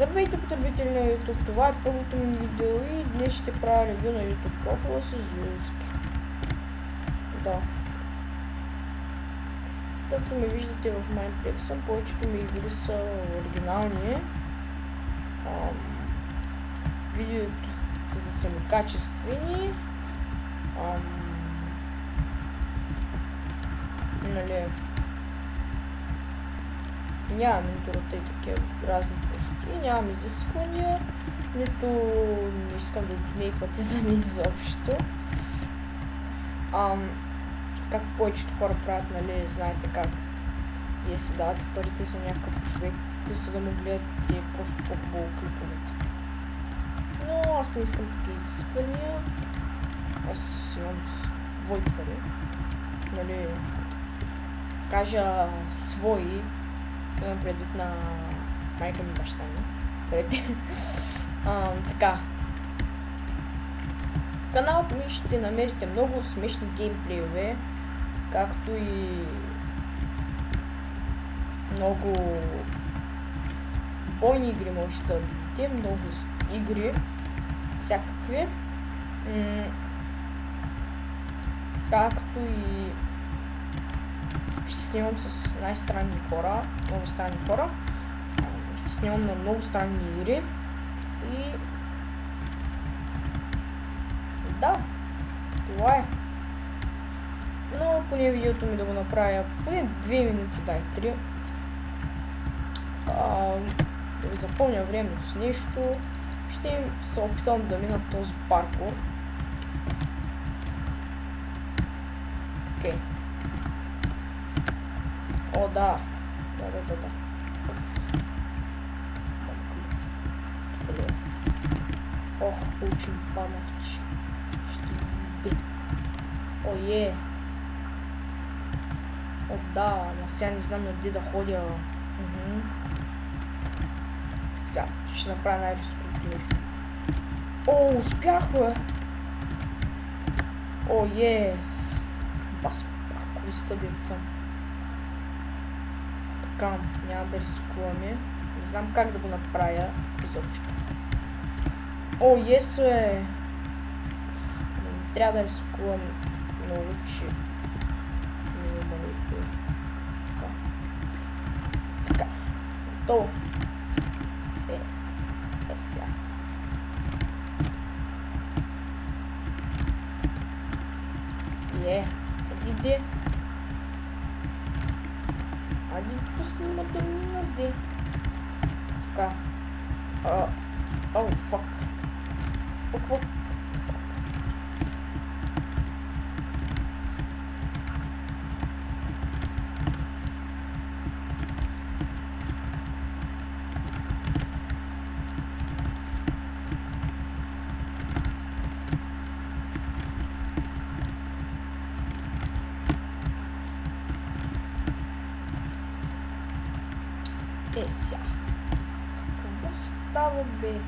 Здравейте, потребители на YouTube, това е първото ми видео и днес ще правя ревю на YouTube профила с Зулски. Да. Както ме виждате в Mineplex, повечето ми игри са оригинални. Видеото са ми качествени. Нали, нямам интрота и такива разни простоти, нямам изисквания, нито не искам да донейтвате за мен изобщо. Как повечето хора правят, нали, знаете как. Вие си давате парите за някакъв човек, за да му гледате просто по-хубаво клиповете. Но аз не искам такива изисквания. Аз имам свои пари. Нали, кажа свои, имам предвид на майка ми, баща ми. Така. В каналът ми ще намерите много смешни геймплейове, както и много бойни игри можете да видите, много игри, всякакви. Както и ще снимам с най-странни хора, много странни хора. Ще снимам на много странни игри. И да, това е. Но поне видеото ми да го направя поне 2 минути, дай 3. Да ви запомня времето с нещо. Ще се опитам да мина този паркур. Окей. О, да. Да. Ох, очень паднах. Ще би. Ое. О, да, но сега не знам на где да ходя. Сега ще направя най-рискното нещо. О, успях, бе! О, ес! Бас, паркуриста деца. Така, няма да рискуваме. Не знам как да го направя изобщо. О, ес, бе! Не трябва да рискувам много, че не има никой. Така. Готово. Сега. Иди. Ади пусни ма да мина, де. Така. Оу, фак. Фак. Сега. Какво става, бе?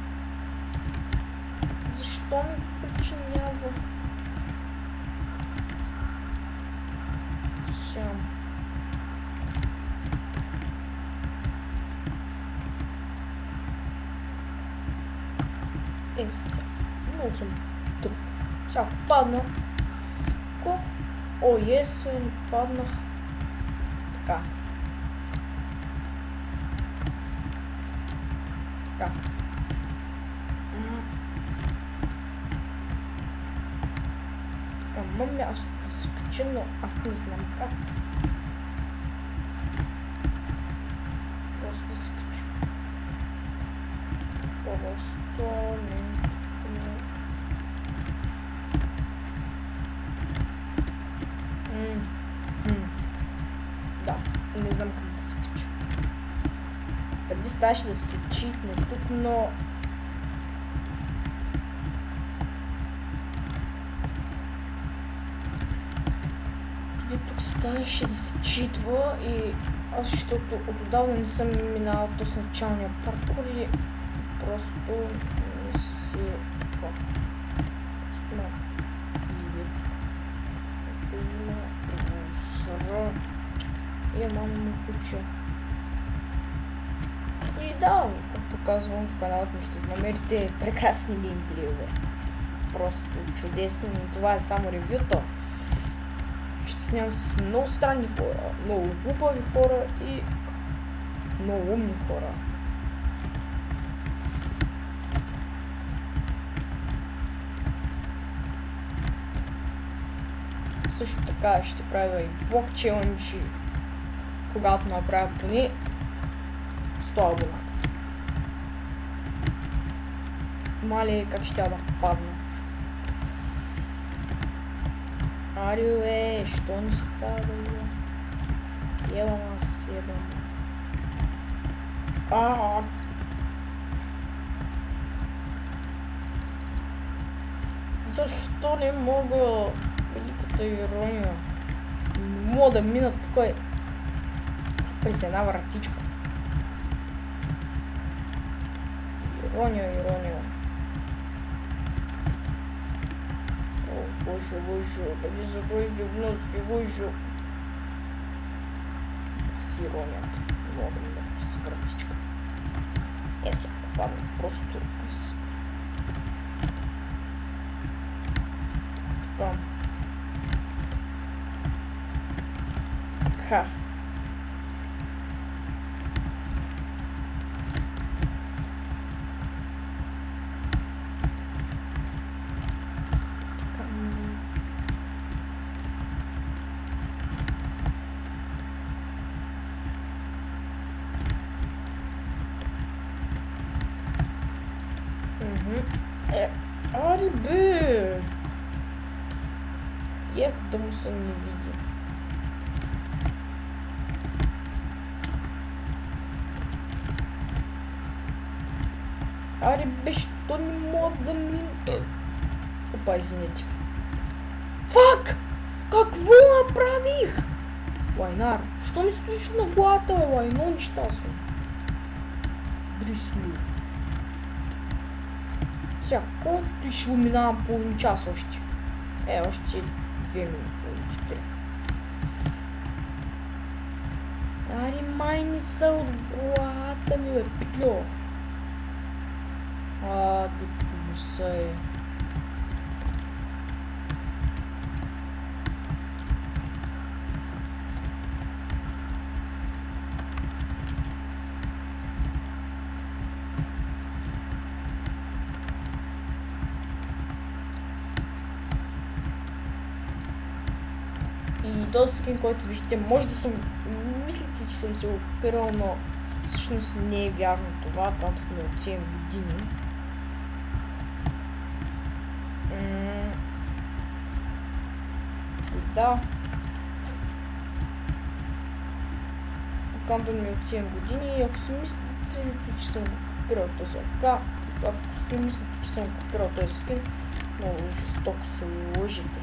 Защо ми причинява? Сега. Сега. Много съм тъп. Сега падна. О, ес, паднах. Така. Така. Маме, аз да се кача, но аз не знам как. Просто да се кача. Просто да, не знам как да се кача. Преди ставаше да се читне тук, но тук ставаше да се читва и аз, защото отдавна не съм минал с началния паркур и просто не си това. Просто мама му куча. И да, както казвам, в каналът ми ще намерите прекрасни геймплееве. Просто чудесни, но това е само ревюто. Ще снимам с много странни хора, много глупави хора и много умни хора. Също така ще правя и блок челенджи, когато направя поне 100 абоната. Мали как ще да падна. Арио, що не става, бе? Ебам аз. Защо не мога? Великата ирония. Не мога да мина тук през една вратичка. Ирония. О, боже, да не забрави диагнозки, боже. С иронията. Не мога да мина през вратичка. Сега падна просто през... Там. Ха. Ари бе! Ех, да му се не види. Ари бе, що не мога да мина? Опа, извините. Фак! Какво направих? Лайнар, що ми стоиш на главата, бе, лайно нещастно? Дрислю. Сега, колкото ще го минавам половин час още. Още 2 минути. Ари майни са от главата ми, бе, пикло. Дето са е. И този скин, който виждате, може да съм... Мислите, че съм се го копирал, но всъщност не е вярно това. Акаунтът ми е от 7 години. И да. Акаунтът ми е от 7 години и ако си мислите, че съм го копирал този акаунт, ако си мислите, че съм го копирал този скин, много жестоко се лъжите.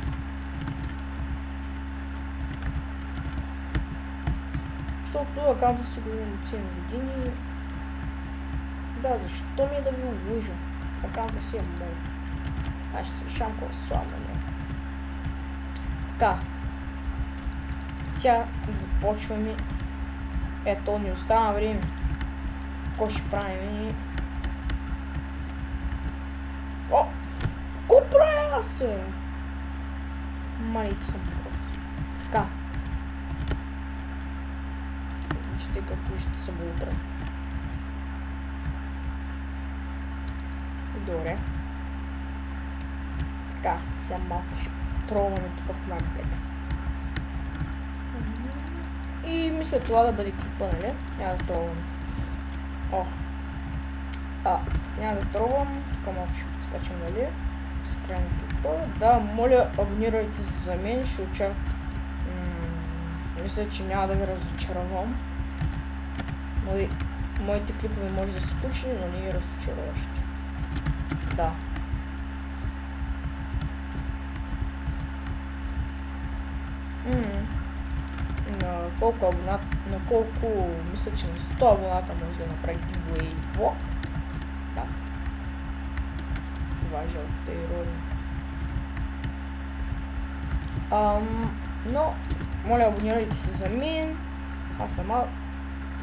Защото акаунта си го имам от 7 години. Да, защо ми е да ви лъжа? Акаунта си е мой. Аз ще се решавам колко слабо на него. Така. Сега започваме. Ето, ни остана време. Какво ще правим? О! Какво правя аз, бе? Малик съм просто. Така. Ще като ще съм утре. Добре. Така, сега малко ще тролваме тук в Marpex. И мисля това да бъде клипа, нали? Няма да тролвам. Няма да тролвам. Тук малко ще подскачам, нали? С крайно клипа. Да, моля, абонирайте за мен, ще уча. Мисля, че няма да ви разочаровам. Моите клипове може да са скучни, но не и разочароващи. Да. На колко, мисля, че на 100 абоната може да направи giveaway или блок. Да. Това е жалката ирония. Но, моля, абонирайте се за мен. Аз съм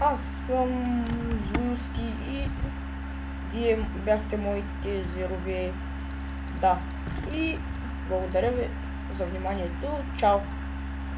Аз съм Зуюски и вие бяхте моите зверове. Да. И благодаря ви за вниманието. Чао!